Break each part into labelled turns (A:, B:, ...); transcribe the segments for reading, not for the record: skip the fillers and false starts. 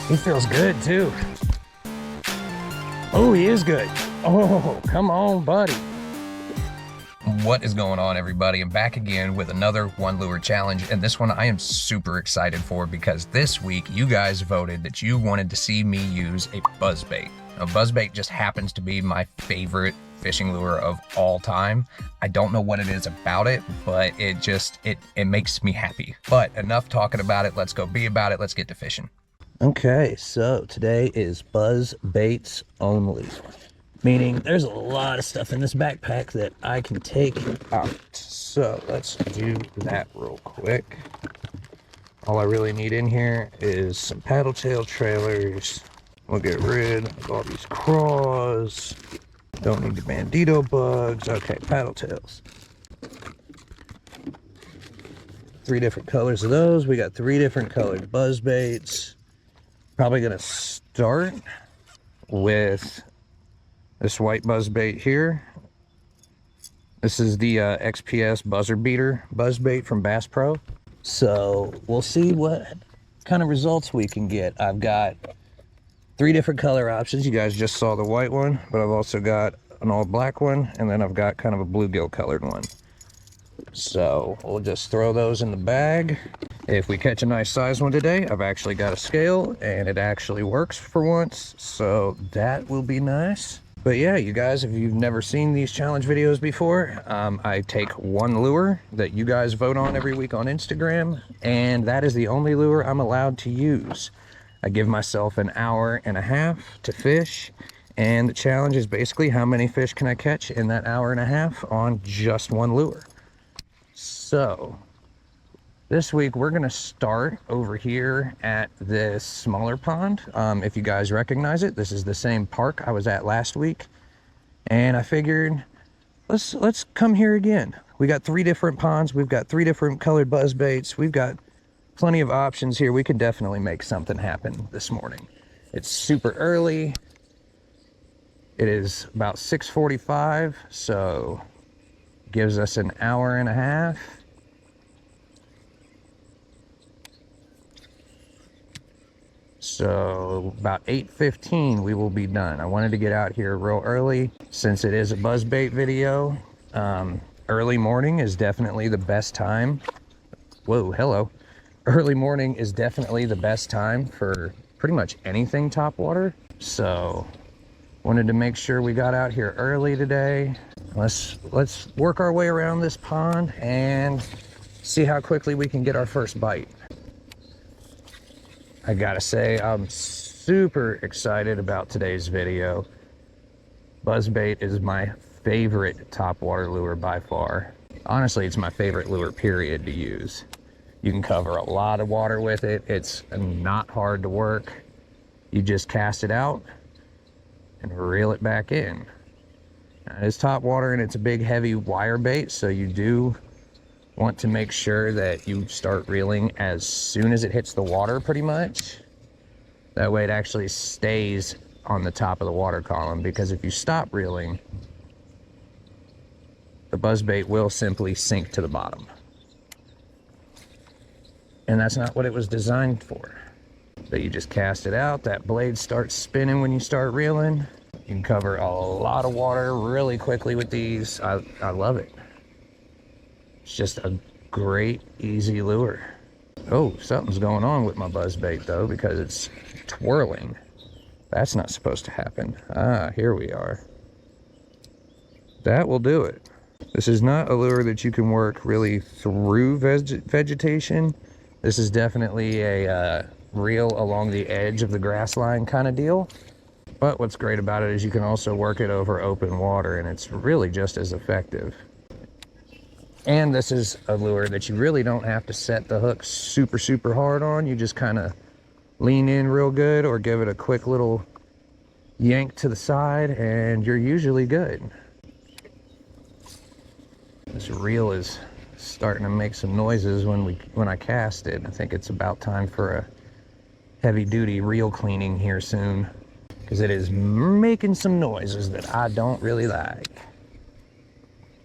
A: He feels good too. Oh, he is good. Oh, come on, buddy. What is going on, everybody? I'm back again with another one lure challenge, and this one I am super excited for because this week you guys voted that you wanted to see me use a buzzbait. Now, buzzbait just happens to be my favorite fishing lure of all time. I don't know what it is about it, but it makes me happy. But enough talking about it. Let's go be about it. Let's get to fishing. Okay, so today is buzz baits only, meaning there's a lot of stuff in this backpack that I can take out. So let's do that real quick. All I really need in here is some paddle tail trailers. We'll get rid of all these craws. Don't need the bandito bugs. Okay, paddle tails. 3 different colors of those. We got 3 different colored buzz baits. Probably gonna start with this white buzz bait here. This is the XPS buzzer beater buzz bait from Bass Pro. So we'll see what kind of results we can get. I've got 3 different color options. You guys just saw the white one, but I've also got an all black one, and then I've got kind of a bluegill colored one. So we'll just throw those in the bag. If we catch a nice size one today, I've actually got a scale and it actually works for once, so that will be nice. But yeah, you guys, if you've never seen these challenge videos before, I take one lure that you guys vote on every week on Instagram, and that is the only lure I'm allowed to use. I give myself an hour and a half to fish, and the challenge is basically how many fish can I catch in that hour and a half on just one lure. So this week we're gonna start over here at this smaller pond. If you guys recognize it, this is the same park I was at last week, and I figured let's come here again. We got 3 different ponds. We've got 3 different colored buzz baits. We've got plenty of options here. We could definitely make something happen this morning. It's super early. It is about 6:45, so gives us an hour and a half. So about 8:15 we will be done. I wanted to get out here real early since it is a buzzbait video. Early morning is definitely the best time. Whoa, hello. Early morning is definitely the best time for pretty much anything topwater. So wanted to make sure we got out here early today. Let's work our way around this pond and see how quickly we can get our first bite. I gotta say, I'm super excited about today's video. Buzzbait is my favorite topwater lure by far. Honestly, it's my favorite lure, period, to use. You can cover a lot of water with it. It's not hard to work. You just cast it out and reel it back in. Now, it's topwater and it's a big, heavy wire bait, so you do want to make sure that you start reeling as soon as it hits the water, pretty much. That way it actually stays on the top of the water column, because if you stop reeling, the buzzbait will simply sink to the bottom. And that's not what it was designed for. But you just cast it out, that blade starts spinning when you start reeling. You can cover a lot of water really quickly with these. I love it. It's just a great, easy lure. Oh, something's going on with my buzzbait though, because it's twirling. That's not supposed to happen. Ah, here we are. That will do it. This is not a lure that you can work really through vegetation. This is definitely a reel along the edge of the grass line kind of deal. But what's great about it is you can also work it over open water, and it's really just as effective. And this is a lure that you really don't have to set the hook super hard on. You just kind of lean in real good or give it a quick little yank to the side and you're usually good. This reel is starting to make some noises when I cast it. I think it's about time for a heavy duty reel cleaning here soon, because it is making some noises that I don't really like.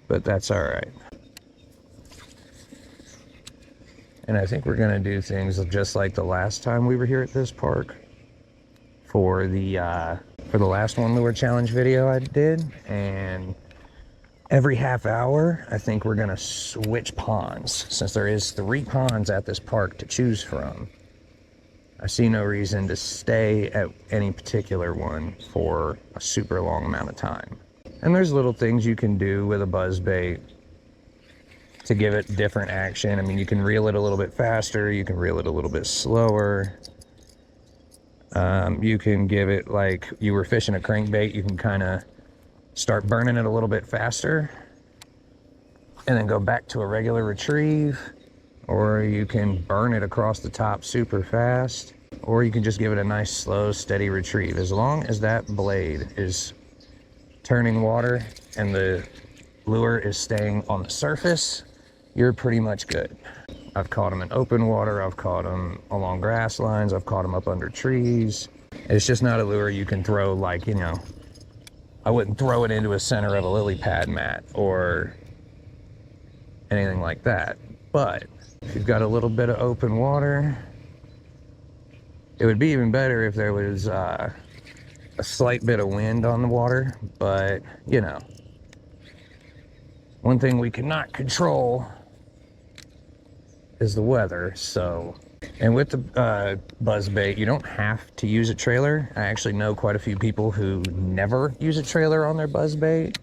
A: But that's all right. And I think we're gonna do things just like the last time we were here at this park. for the last one lure challenge video I did, and every half hour I think we're gonna switch ponds. Since there is 3 ponds at this park to choose from, I see no reason to stay at any particular one for a super long amount of time. And there's little things you can do with a buzzbait to give it different action. I mean, you can reel it a little bit faster, you can reel it a little bit slower. You can give it, like you were fishing a crankbait, you can kind of start burning it a little bit faster and then go back to a regular retrieve, or you can burn it across the top super fast, or you can just give it a nice slow steady retrieve. As long as that blade is turning water and the lure is staying on the surface, you're pretty much good. I've caught them in open water, I've caught them along grass lines, I've caught them up under trees. It's just not a lure you can throw, like, you know, I wouldn't throw it into a center of a lily pad mat or anything like that. But if you've got a little bit of open water, it would be even better if there was a slight bit of wind on the water. But, you know, one thing we cannot control is the weather. So, and with the buzzbait, you don't have to use a trailer. I actually know quite a few people who never use a trailer on their buzzbait.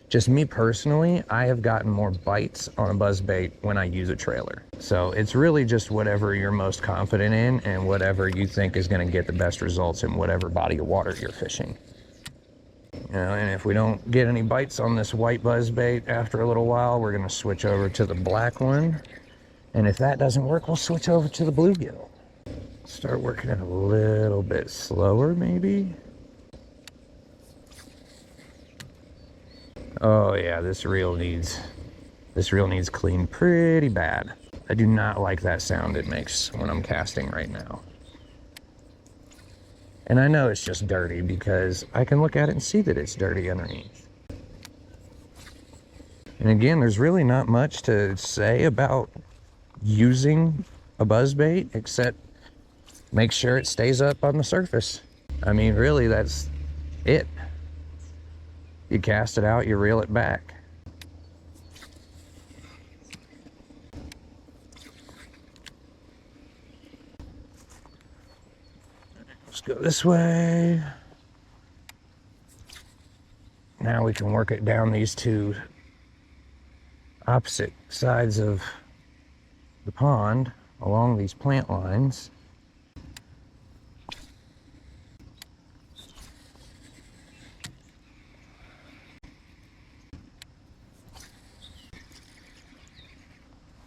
A: Just me personally, I have gotten more bites on a buzzbait when I use a trailer. So it's really just whatever you're most confident in and whatever you think is going to get the best results in whatever body of water you're fishing. You know, and if we don't get any bites on this white buzzbait after a little while, we're going to switch over to the black one. And if that doesn't work, we'll switch over to the bluegill. Start working it a little bit slower, maybe. Oh yeah, this reel needs cleaned pretty bad. I do not like that sound it makes when I'm casting right now. And I know it's just dirty because I can look at it and see that it's dirty underneath. And again, there's really not much to say about using a buzzbait except make sure it stays up on the surface. I mean, really, that's it. You cast it out, you reel it back. Let's go this way. Now we can work it down these 2 opposite sides of the pond along these plant lines.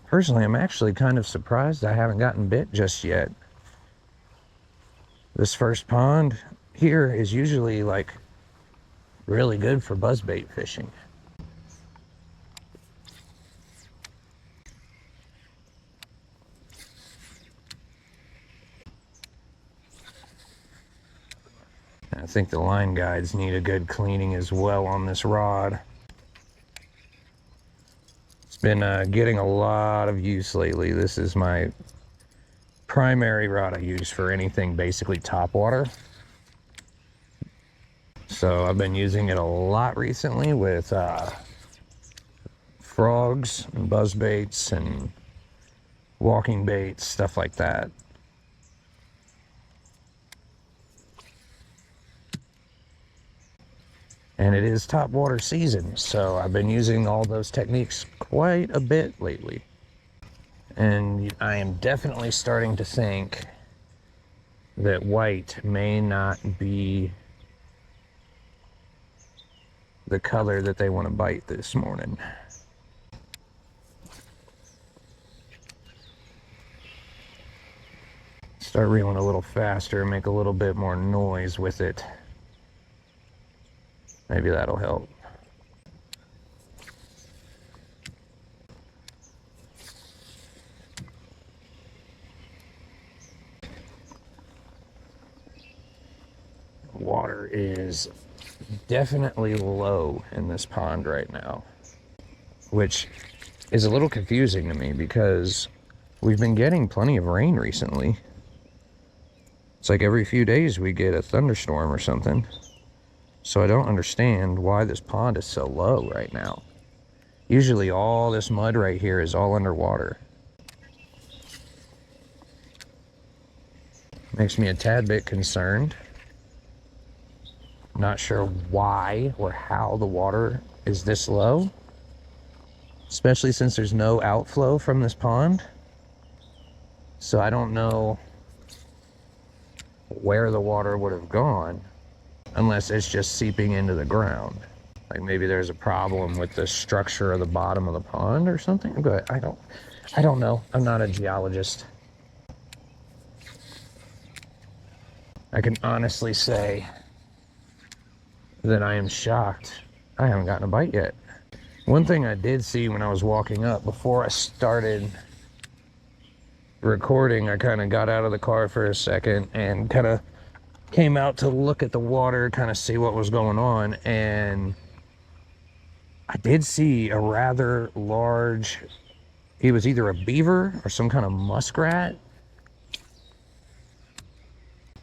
A: Personally, I'm actually kind of surprised I haven't gotten bit just yet. This first pond here is usually like really good for buzzbait fishing. I think the line guides need a good cleaning as well on this rod. It's been getting a lot of use lately. This is my primary rod I use for anything basically topwater. So I've been using it a lot recently with frogs and buzzbaits and walking baits, stuff like that. And it is topwater season, so I've been using all those techniques quite a bit lately. And I am definitely starting to think that white may not be the color that they want to bite this morning. Start reeling a little faster, make a little bit more noise with it. Maybe that'll help. Water is definitely low in this pond right now, which is a little confusing to me because we've been getting plenty of rain recently. It's like every few days we get a thunderstorm or something. So I don't understand why this pond is so low right now. Usually all this mud right here is all underwater. Makes me a tad bit concerned. Not sure why or how the water is this low, especially since there's no outflow from this pond. So I don't know where the water would have gone unless it's just seeping into the ground. Like maybe there's a problem with the structure of the bottom of the pond or something. But I don't know. I'm not a geologist. I can honestly say that I am shocked I haven't gotten a bite yet. One thing I did see when I was walking up before I started recording, I kind of got out of the car for a second and kind of came out to look at the water, kind of see what was going on, and I did see a rather large, it was either a beaver or some kind of muskrat.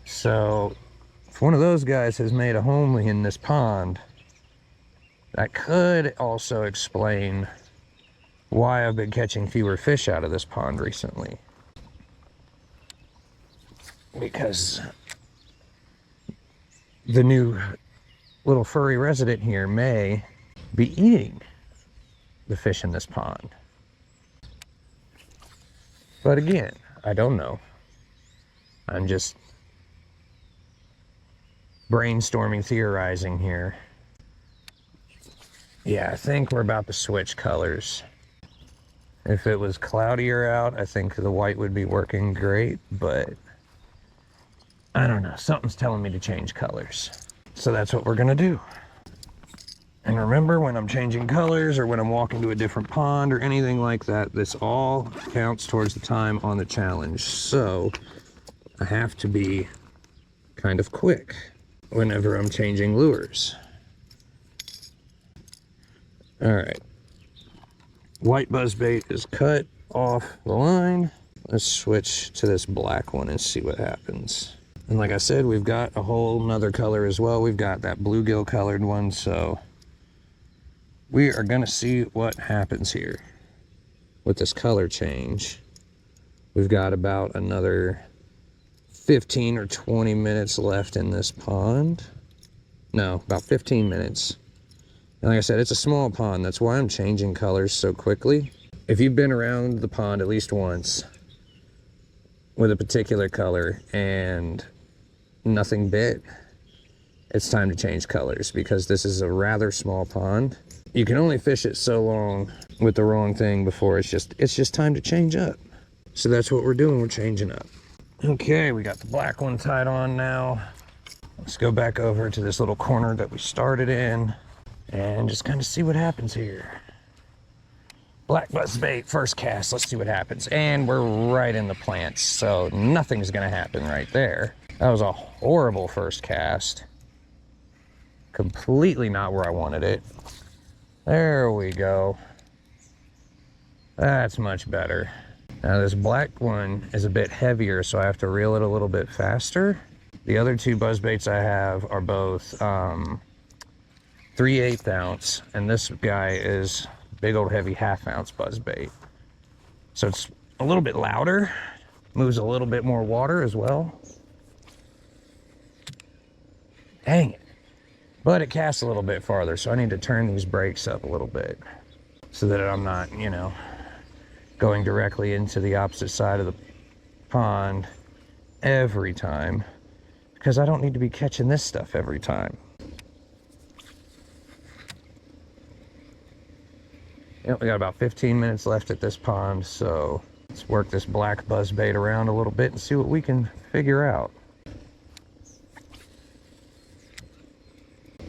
A: So if one of those guys has made a home in this pond, that could also explain why I've been catching fewer fish out of this pond recently. Because the new little furry resident here may be eating the fish in this pond. But again, I don't know. I'm just brainstorming, theorizing here. Yeah, I think we're about to switch colors. If it was cloudier out, I think the white would be working great, but I don't know. Something's telling me to change colors. So that's what we're gonna do. And remember, when I'm changing colors or when I'm walking to a different pond or anything like that, this all counts towards the time on the challenge. So I have to be kind of quick whenever I'm changing lures. All right. White buzzbait is cut off the line. Let's switch to this black one and see what happens. And like I said, we've got a whole nother color as well. We've got that bluegill colored one, so we are gonna see what happens here with this color change. We've got about another 15 or 20 minutes left in this pond. No, about 15 minutes. And like I said, it's a small pond. That's why I'm changing colors so quickly. If you've been around the pond at least once with a particular color and nothing bit, it's time to change colors, because this is a rather small pond. You can only fish it so long with the wrong thing before it's just time to change up. So that's what we're doing. We're changing up. Okay, we got the black one tied on now. Let's go back over to this little corner that we started in and just kind of see what happens here. Black buzzbait, first cast. Let's see what happens. And we're right in the plants, so nothing's gonna happen right there. That was a horrible first cast. Completely not where I wanted it. There we go. That's much better. Now this black one is a bit heavier, so I have to reel it a little bit faster. The other two buzzbaits I have are both 3/8 ounce, and this guy is big old heavy 1/2 ounce buzzbait. So it's a little bit louder, moves a little bit more water as well. Dang it. But it casts a little bit farther, so I need to turn these brakes up a little bit so that I'm not, you know, going directly into the opposite side of the pond every time, because I don't need to be catching this stuff every time. Yep, we got about 15 minutes left at this pond, so let's work this black buzzbait around a little bit and see what we can figure out.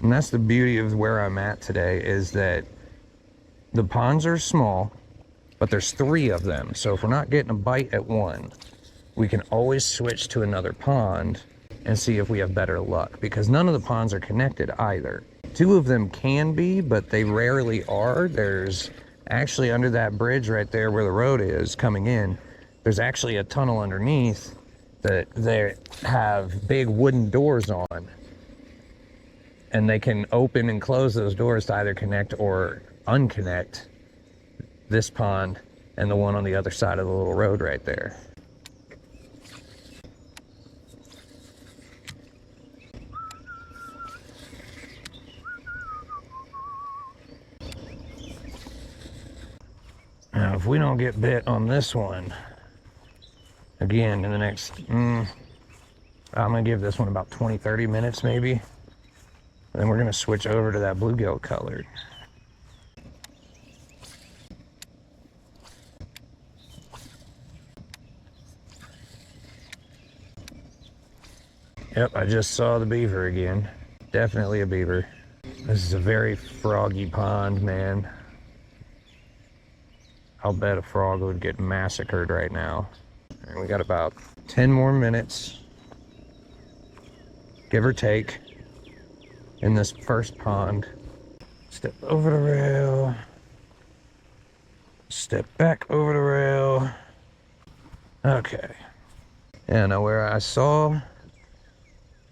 A: And that's the beauty of where I'm at today, is that the ponds are small, but there's 3 of them. So if we're not getting a bite at one, we can always switch to another pond and see if we have better luck, because none of the ponds are connected either. 2 of them can be, but they rarely are. There's actually, under that bridge right there where the road is coming in, there's actually a tunnel underneath that they have big wooden doors on, and they can open and close those doors to either connect or unconnect this pond and the one on the other side of the little road right there. Now, if we don't get bit on this one, again, in the next, I'm gonna give this one about 20-30 minutes maybe. And then we're gonna switch over to that bluegill colored. Yep, I just saw the beaver again. Definitely a beaver. This is a very froggy pond, man. I'll bet a frog would get massacred right now. And we got about 10 more minutes, give or take, in this first pond. Step over the rail. Step back over the rail. Okay. Yeah, now where I saw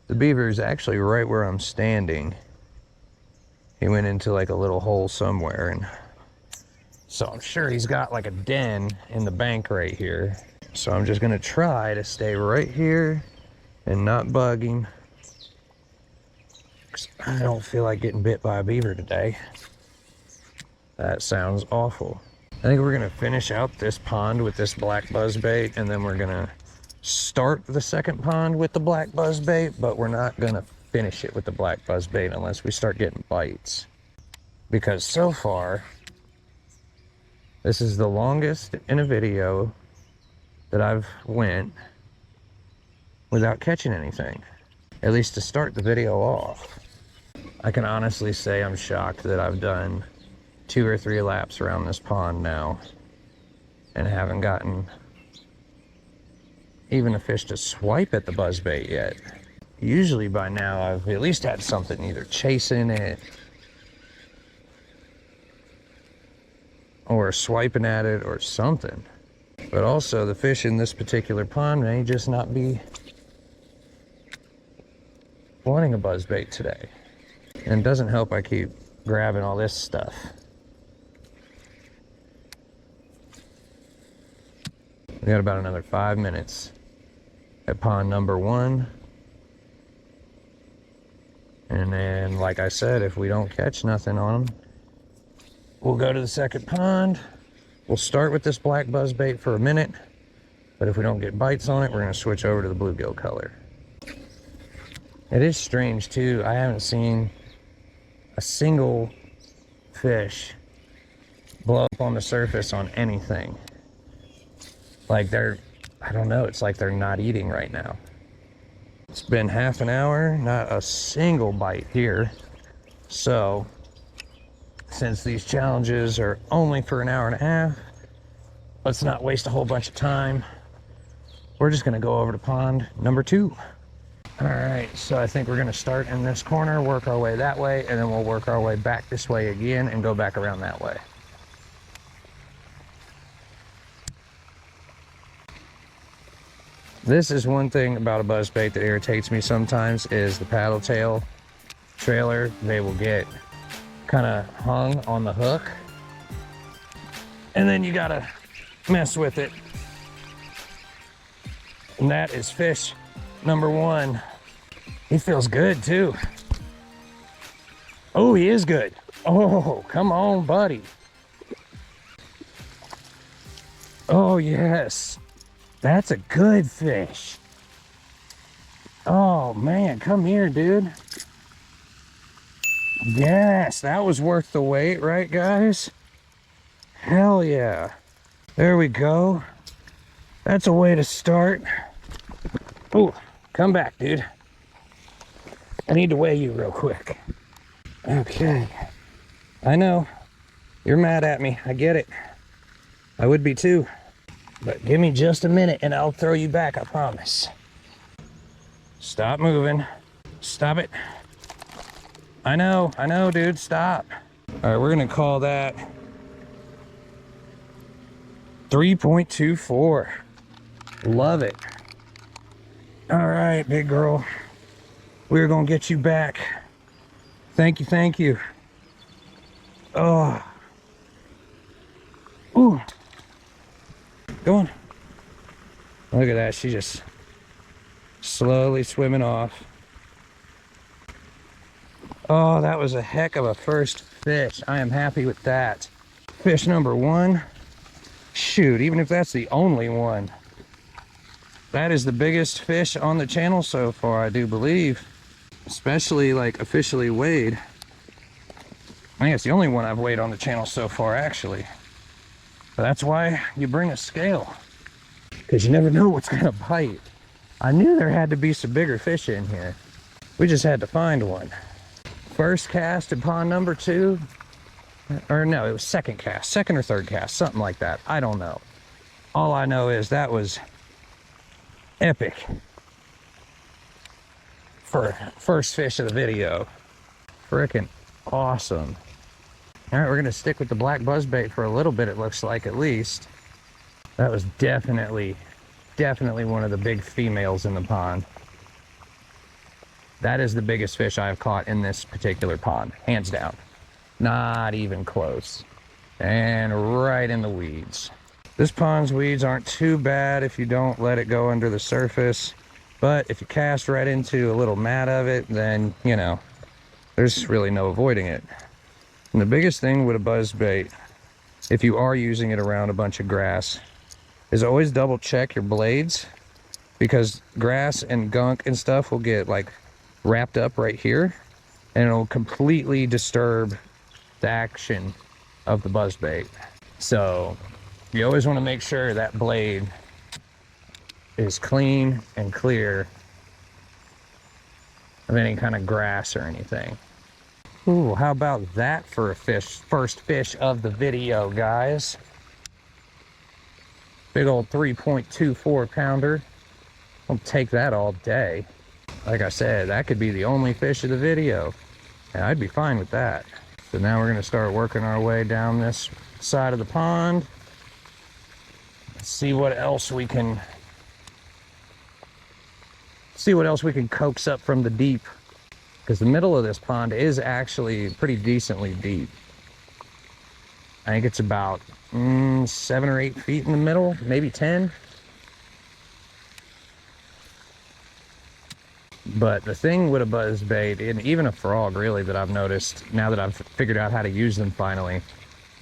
A: the beaver is actually right where I'm standing. He went into like a little hole somewhere, and so I'm sure he's got like a den in the bank right here. So I'm just gonna try to stay right here and not bug him, 'cause I don't feel like getting bit by a beaver today. That sounds awful. I think we're gonna finish out this pond with this black buzzbait, and then we're gonna start the second pond with the black buzzbait, but we're not gonna finish it with the black buzzbait unless we start getting bites. Because so far, this is the longest in a video that I've went without catching anything, at least to start the video off. I can honestly say I'm shocked that I've done 2 or 3 laps around this pond now and haven't gotten even a fish to swipe at the buzzbait yet. Usually by now I've at least had something either chasing it or swiping at it or something. But also the fish in this particular pond may just not be wanting a buzzbait today. And it doesn't help I keep grabbing all this stuff. We got about another 5 minutes at pond number 1. And then, like I said, if we don't catch nothing on them, we'll go to the second pond. We'll start with this black buzzbait for a minute, but if we don't get bites on it, we're gonna switch over to the bluegill color. It is strange too, I haven't seen a single fish blow up on the surface on anything. Like I don't know, it's like they're not eating right now. It's been half an hour, not a single bite here. So, since these challenges are only for an hour and a half, let's not waste a whole bunch of time. We're just gonna go over to pond number 2. All right, so I think we're gonna start in this corner, work our way that way, and then we'll work our way back this way again and go back around that way. This is one thing about a buzzbait that irritates me sometimes, is the paddle tail trailer. They will get kind of hung on the hook, and then you gotta mess with it. And that is fish number 1. He feels good too. Oh, he is good. Oh, come on, buddy. Oh, yes. That's a good fish. Oh, man, come here, dude. Yes, that was worth the wait, right, guys? Hell yeah. There we go. That's a way to start. Oh, come back, dude. I need to weigh you real quick. Okay. I know. You're mad at me. I get it. I would be too. But give me just a minute and I'll throw you back, I promise. Stop moving. Stop it. I know, dude, stop. All right, we're gonna call that 3.24. Love it. right, big girl. We're gonna get you back. Thank you, thank you. Oh. Ooh. Go on. Look at that, she's just slowly swimming off. Oh, that was a heck of a first fish. I am happy with that. Fish number one. Shoot, even if that's the only one, that is the biggest fish on the channel so far, I do believe. Especially like officially weighed. I think it's the only one I've weighed on the channel so far, actually. But that's why you bring a scale, because you never know what's gonna bite. I knew there had to be some bigger fish in here. We just had to find one. First cast in pond number 2, or no, it was second cast, second or third cast, something like that. I don't know. All I know is that was epic for first fish of the video. Freaking awesome. All right, we're gonna stick with the black buzzbait for a little bit, it looks like, at least. That was definitely one of the big females in the pond. That is the biggest fish I've caught in this particular pond, hands down. Not even close. And right in the weeds. This pond's weeds aren't too bad if you don't let it go under the surface, but if you cast right into a little mat of it, then, you know, there's really no avoiding it. And the biggest thing with a buzzbait, if you are using it around a bunch of grass, is always double check your blades, because grass and gunk and stuff will get like wrapped up right here, and it'll completely disturb the action of the buzzbait. So you always want to make sure that blade is clean and clear of any kind of grass or anything. Ooh, how about that for a fish? First fish of the video, guys. Big old 3.24 pounder. I'll take that all day. Like I said, that could be the only fish of the video, and I'd be fine with that. So now we're gonna start working our way down this side of the pond. See what else we can coax up from the deep, because the middle of this pond is actually pretty decently deep. I think it's about 7 or 8 feet in the middle, maybe 10. But the thing with a buzzbait, and even a frog really, that I've noticed now that I've figured out how to use them finally,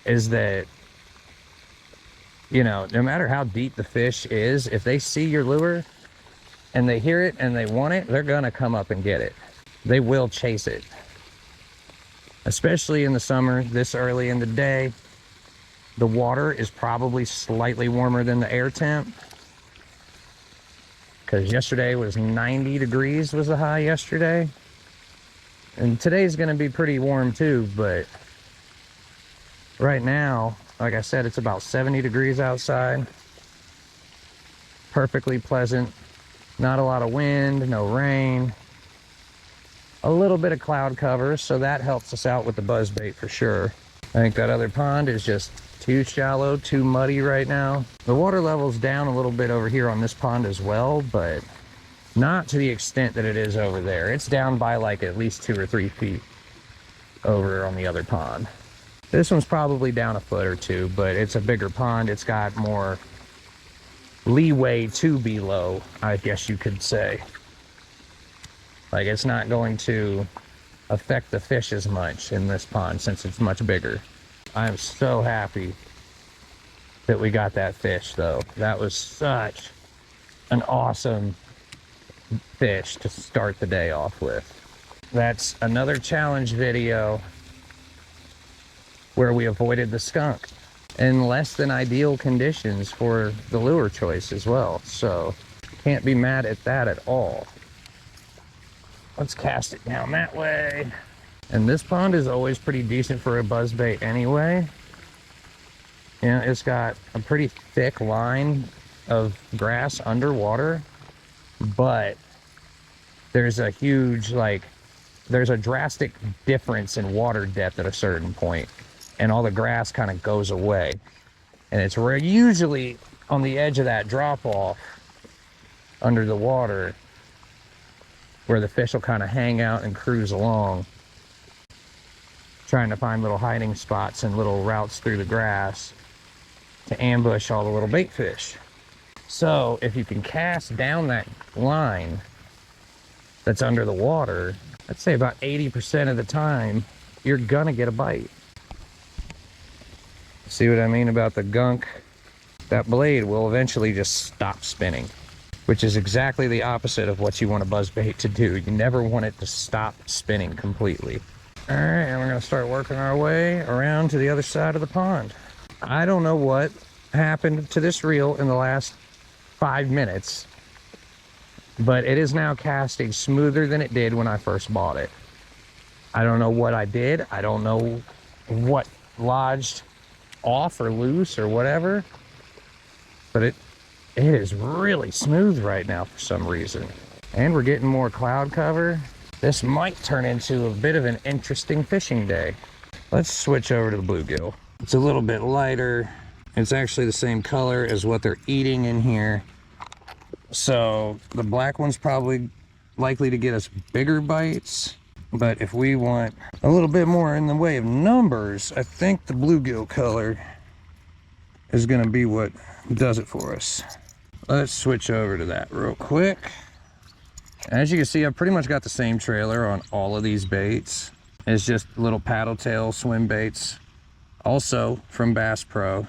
A: is that, you know, no matter how deep the fish is, if they see your lure and they hear it and they want it, they're gonna come up and get it. They will chase it. Especially in the summer, this early in the day, the water is probably slightly warmer than the air temp. Because yesterday was 90 degrees was the high yesterday. And today's gonna be pretty warm too, but right now, like I said, it's about 70 degrees outside. Perfectly pleasant. Not a lot of wind, no rain. A little bit of cloud cover, so that helps us out with the buzzbait for sure. I think that other pond is just too shallow, too muddy right now. The water level's down a little bit over here on this pond as well, but not to the extent that it is over there. It's down by like at least 2 or 3 feet over on the other pond. This one's probably down a foot or 2, but it's a bigger pond. It's got more leeway to be low, I guess you could say. Like, it's not going to affect the fish as much in this pond since it's much bigger. I am so happy that we got that fish, though. That was such an awesome fish to start the day off with. That's another challenge video where we avoided the skunk in less than ideal conditions for the lure choice as well. So can't be mad at that at all. Let's cast it down that way. And this pond is always pretty decent for a buzzbait anyway. You know, it's got a pretty thick line of grass underwater, but there's a huge, like, there's a drastic difference in water depth at a certain point, and all the grass kind of goes away. And it's where usually on the edge of that drop off under the water where the fish will kind of hang out and cruise along, trying to find little hiding spots and little routes through the grass to ambush all the little bait fish. So if you can cast down that line that's under the water, I'd say about 80% of the time, you're gonna get a bite. See what I mean about the gunk? That blade will eventually just stop spinning, which is exactly the opposite of what you want a buzzbait to do. You never want it to stop spinning completely. All right, and we're gonna start working our way around to the other side of the pond. I don't know what happened to this reel in the last 5 minutes, but it is now casting smoother than it did when I first bought it. I don't know what I did. I don't know what lodged off or loose or whatever, but it is really smooth right now for some reason. And we're getting more cloud cover. This might turn into a bit of an interesting fishing day. Let's switch over to the bluegill. It's a little bit lighter. It's actually the same color as what they're eating in here. So the black one's probably likely to get us bigger bites. But if we want a little bit more in the way of numbers, I think the bluegill color is gonna be what does it for us. Let's switch over to that real quick. As you can see, I've pretty much got the same trailer on all of these baits. It's just little paddle tail swim baits, also from Bass Pro.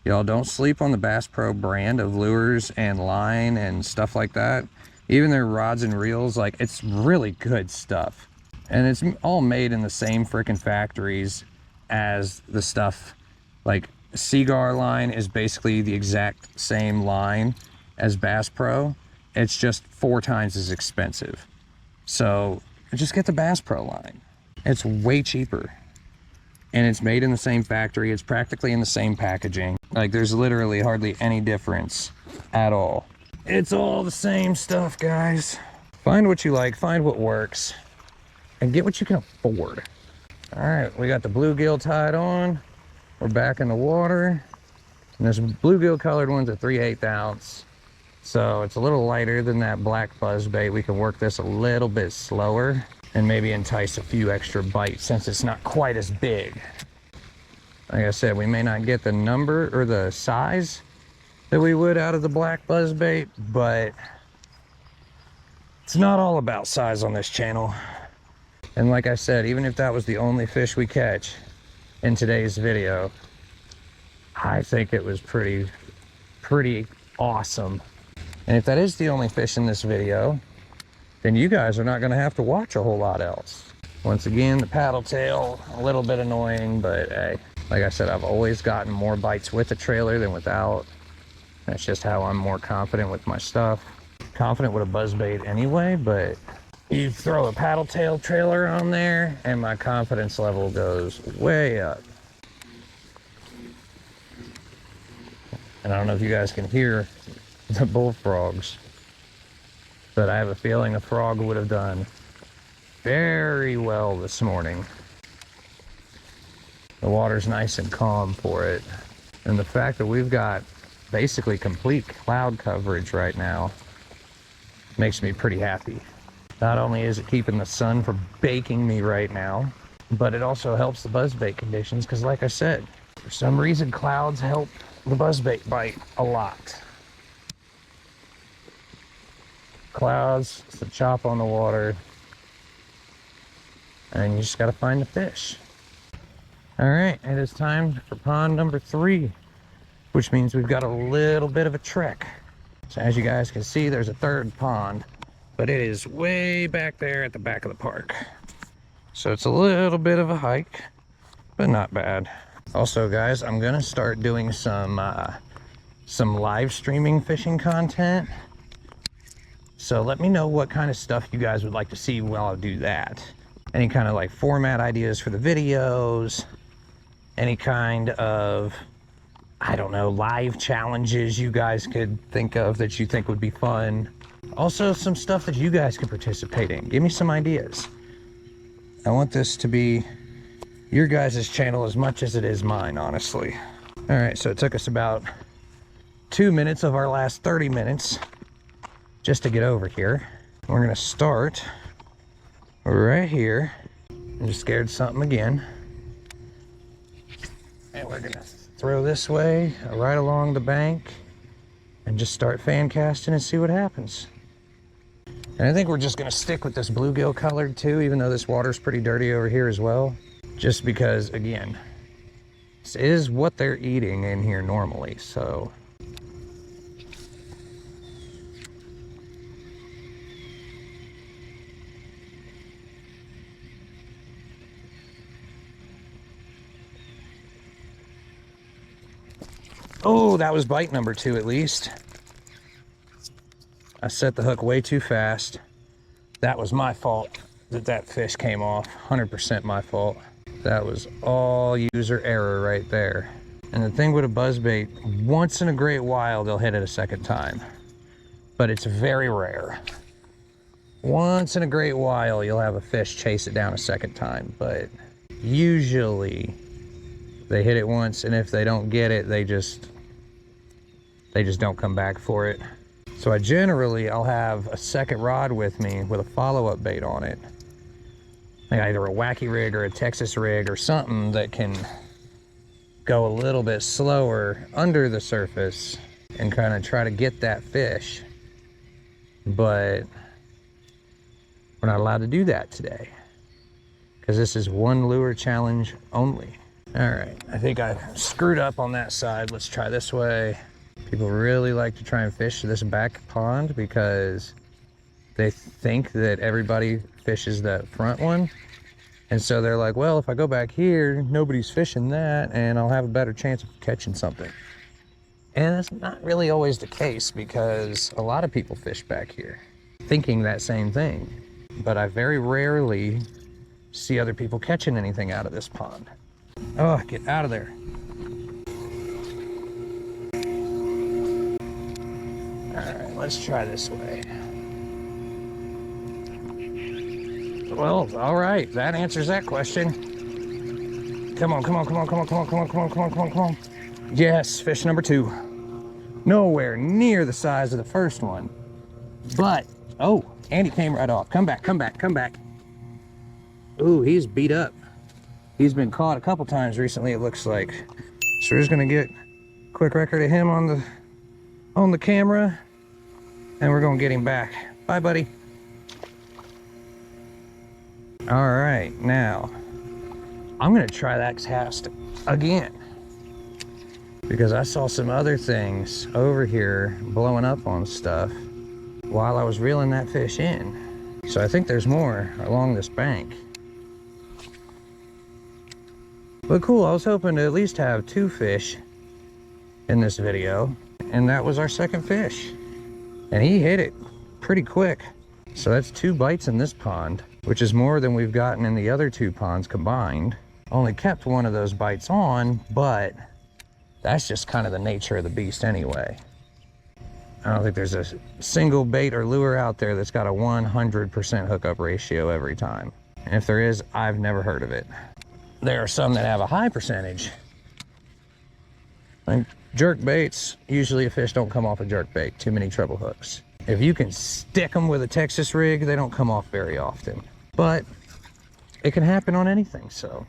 A: Y'all don't sleep on the Bass Pro brand of lures and line and stuff like that. Even their rods and reels, like, it's really good stuff. And it's all made in the same freaking factories as the stuff. Like, Seagar line is basically the exact same line as Bass Pro. It's just 4 times as expensive. So just get the Bass Pro line. It's way cheaper. And it's made in the same factory. It's practically in the same packaging. Like, there's literally hardly any difference at all. It's all the same stuff, guys. Find what you like, find what works, and get what you can afford. All right, we got the bluegill tied on. We're back in the water. And this bluegill colored one's a 3/8 ounce. So it's a little lighter than that black buzzbait. We can work this a little bit slower and maybe entice a few extra bites since it's not quite as big. Like I said, we may not get the number or the size that we would out of the black buzzbait, but it's not all about size on this channel. And like I said, even if that was the only fish we catch in today's video, I think it was pretty awesome. And if that is the only fish in this video, then you guys are not going to have to watch a whole lot else. Once again, the paddle tail, a little bit annoying, but hey, like I said, I've always gotten more bites with a trailer than without. That's just how I'm more confident with my stuff. Confident with a buzzbait anyway, but you throw a paddle tail trailer on there and my confidence level goes way up. And I don't know if you guys can hear the bullfrogs, but I have a feeling a frog would have done very well this morning. The water's nice and calm for it. And the fact that we've got basically complete cloud coverage right now makes me pretty happy. Not only is it keeping the sun from baking me right now, but it also helps the buzzbait conditions because, like I said, for some reason clouds help the buzzbait bite a lot. Clouds, it's the chop on the water, and you just got to find the fish. All right, it is time for pond number 3, which means we've got a little bit of a trek. So as you guys can see, there's a third pond, but it is way back there at the back of the park. So it's a little bit of a hike, but not bad. Also, guys, I'm gonna start doing some live streaming fishing content. So let me know what kind of stuff you guys would like to see while I do that. Any kind of like format ideas for the videos, any kind of, I don't know, live challenges you guys could think of that you think would be fun. Also some stuff that you guys could participate in. Give me some ideas. I want this to be your guys' channel as much as it is mine, honestly. All right, so it took us about 2 minutes of our last 30 minutes just to get over here. We're gonna start right here. I just scared something again. And we're gonna throw this way, right along the bank, and just start fan casting and see what happens. And I think we're just gonna stick with this bluegill colored too, even though this water's pretty dirty over here as well. Just because, again, this is what they're eating in here normally, so. Oh, that was bite number 2 at least. I set the hook way too fast. That was my fault that that fish came off. 100% my fault. That was all user error right there. And the thing with a buzzbait, once in a great while, they'll hit it a second time. But it's very rare. Once in a great while, you'll have a fish chase it down a second time. But usually, they hit it once, and if they don't get it, they just don't come back for it. So I'll have a second rod with me with a follow-up bait on it. Like either a wacky rig or a Texas rig or something that can go a little bit slower under the surface and kind of try to get that fish. But we're not allowed to do that today because this is one lure challenge only. All right, I think I screwed up on that side. Let's try this way. People really like to try and fish this back pond because they think that everybody fishes that front one. And so they're like, well, if I go back here, nobody's fishing that and I'll have a better chance of catching something. And that's not really always the case because a lot of people fish back here thinking that same thing. But I very rarely see other people catching anything out of this pond. Oh, get out of there. All right, let's try this way. Well, all right, that answers that question. Come on, come on, come on, come on, come on, come on, come on, come on, come on, come on. Yes, fish number 2. Nowhere near the size of the first one. But, oh, and he came right off. Come back, come back, come back. Ooh, he's beat up. He's been caught a couple times recently, it looks like. So we're just gonna get a quick record of him on the camera, and we're gonna get him back. Bye, buddy. All right, now I'm gonna try that cast again because I saw some other things over here blowing up on stuff while I was reeling that fish in. So I think there's more along this bank. But cool, I was hoping to at least have 2 fish in this video, and that was our second fish. And he hit it pretty quick. So that's 2 bites in this pond, which is more than we've gotten in the other 2 ponds combined. Only kept one of those bites on, but that's just kind of the nature of the beast anyway. I don't think there's a single bait or lure out there that's got a 100% hookup ratio every time. And if there is, I've never heard of it. There are some that have a high percentage. Like jerk baits, usually a fish don't come off a jerk bait, too many treble hooks. If you can stick them with a Texas rig, they don't come off very often. But it can happen on anything, so.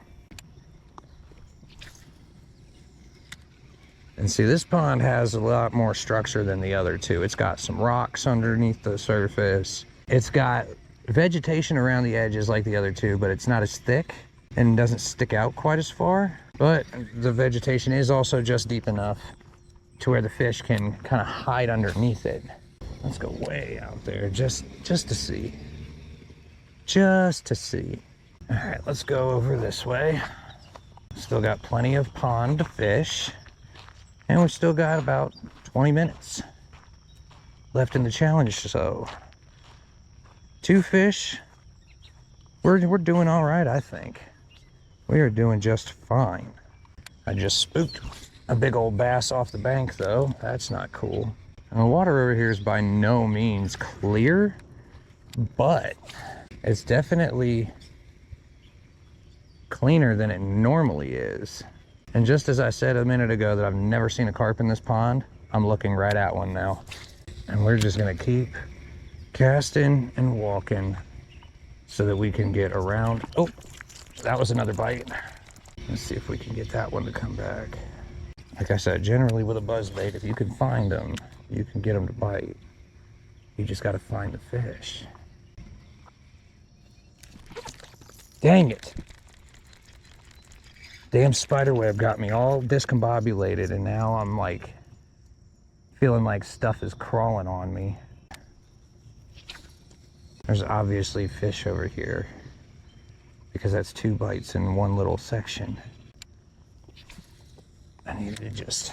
A: And see, this pond has a lot more structure than the other 2. It's got some rocks underneath the surface. It's got vegetation around the edges like the other 2, but it's not as thick and doesn't stick out quite as far. But the vegetation is also just deep enough to where the fish can kind of hide underneath it. Let's go way out there just to see. Just to see. All right, let's go over this way. Still got plenty of pond to fish. And we've still got about 20 minutes left in the challenge, so 2 fish. We're doing all right, I think. We are doing just fine. I just spooked a big old bass off the bank, though. That's not cool. And the water over here is by no means clear, but it's definitely cleaner than it normally is. And just as I said a minute ago that I've never seen a carp in this pond, I'm looking right at one now. And we're just gonna keep casting and walking so that we can get around. Oh, that was another bite. Let's see if we can get that one to come back. Like I said, generally with a buzzbait, if you can find them, you can get them to bite. You just got to find the fish. Dang it. Damn spider web got me all discombobulated, and now I'm like feeling like stuff is crawling on me. There's obviously fish over here because that's 2 bites in one little section. I need to just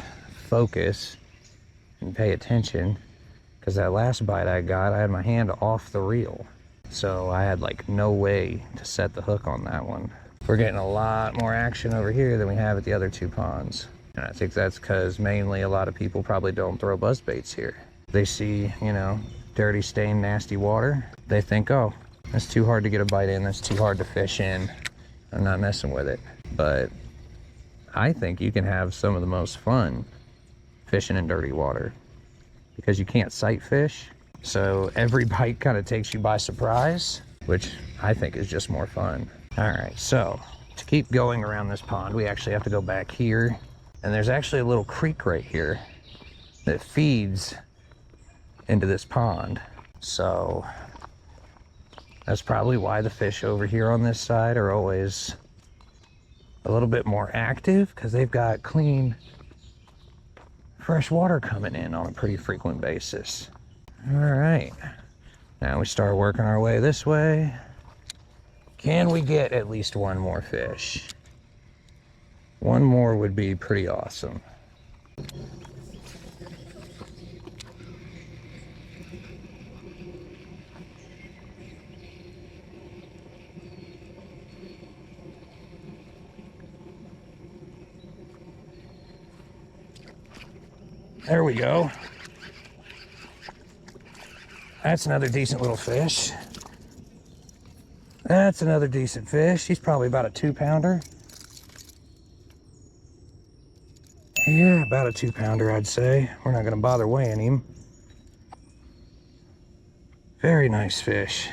A: focus and pay attention, because that last bite I got, I had my hand off the reel. So I had like no way to set the hook on that one. We're getting a lot more action over here than we have at the other 2 ponds. And I think that's because mainly a lot of people probably don't throw buzzbaits here. They see, you know, dirty, stained, nasty water. They think, oh, that's too hard to get a bite in. That's too hard to fish in. I'm not messing with it. But I think you can have some of the most fun fishing in dirty water because you can't sight fish. So every bite kind of takes you by surprise, which I think is just more fun. All right, so to keep going around this pond, we actually have to go back here. And there's actually a little creek right here that feeds into this pond. So that's probably why the fish over here on this side are always a little bit more active, because they've got clean, fresh water coming in on a pretty frequent basis. All right, now we start working our way this way. Can we get at least one more fish? One more would be pretty awesome. There we go. That's another decent little fish. That's another decent fish. He's probably about a 2-pounder. Yeah, about a 2-pounder, I'd say. We're not gonna bother weighing him. Very nice fish.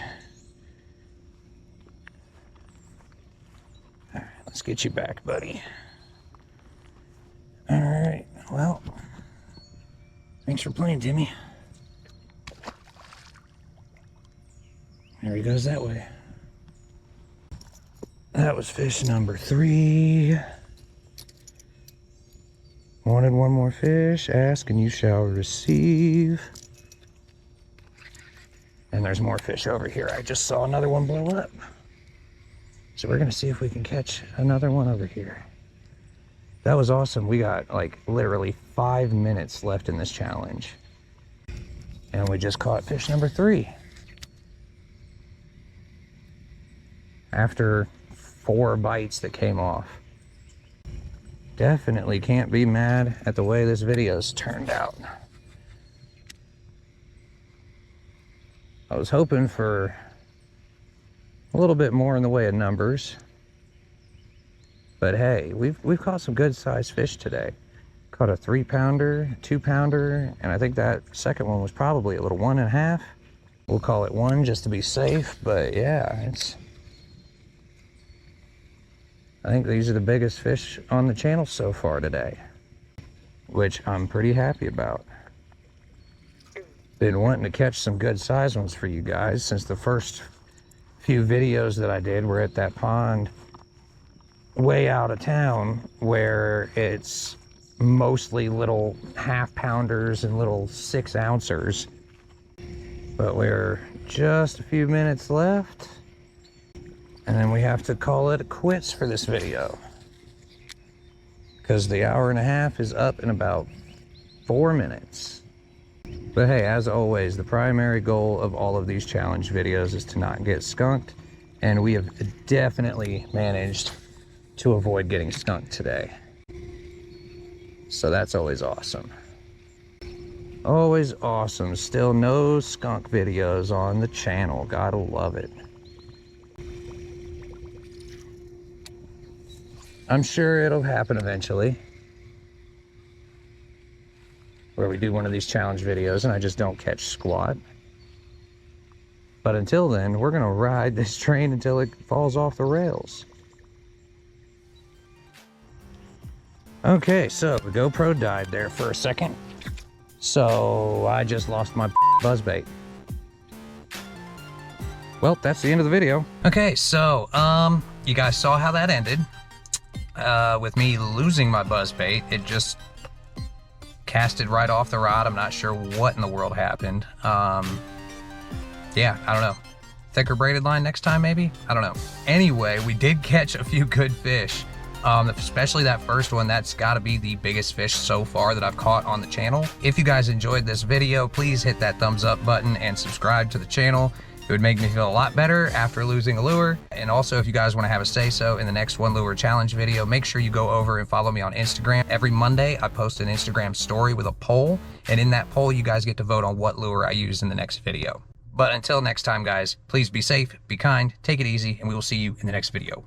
A: All right, let's get you back, buddy. All right, well, thanks for playing, Timmy. There he goes that way. That was fish number 3. Wanted one more fish? Ask and you shall receive. And there's more fish over here. I just saw another one blow up. So we're gonna see if we can catch another one over here. That was awesome. We got like literally 5 minutes left in this challenge. And we just caught fish number 3. After 4 bites that came off. Definitely can't be mad at the way this video's turned out. I was hoping for a little bit more in the way of numbers. But hey, we've caught some good sized fish today. Caught a 3-pounder, 2-pounder, and I think that second one was probably a little 1.5. We'll call it 1 just to be safe, but yeah, I think these are the biggest fish on the channel so far today, which I'm pretty happy about. Been wanting to catch some good size ones for you guys since the first few videos that I did were at that pond way out of town where it's mostly little 1/2-pounders and little 6-ouncers. But we're just a few minutes left. And then we have to call it quits for this video, because the 1.5 hours is up in about 4 minutes. But hey, as always, the primary goal of all of these challenge videos is to not get skunked, and we have definitely managed to avoid getting skunked today. So that's always awesome. Always awesome. Still no skunk videos on the channel. Gotta love it. I'm sure it'll happen eventually, where we do one of these challenge videos and I just don't catch squat. But until then, we're gonna ride this train until it falls off the rails. Okay, so the GoPro died there for a second. So I just lost my buzzbait. Well, that's the end of the video. Okay, so you guys saw how that ended. With me losing my buzzbait, it just casted right off the rod. I'm not sure what in the world happened. Yeah, I don't know. Thicker braided line next time, maybe? I don't know. Anyway, we did catch a few good fish. Especially that first one. That's got to be the biggest fish so far that I've caught on the channel. If you guys enjoyed this video, please hit that thumbs up button and subscribe to the channel. It would make me feel a lot better after losing a lure. And also, if you guys want to have a say-so in the next one lure challenge video, make sure you go over and follow me on Instagram. Every Monday, I post an Instagram story with a poll. And in that poll, you guys get to vote on what lure I use in the next video. But until next time, guys, please be safe, be kind, take it easy, and we will see you in the next video.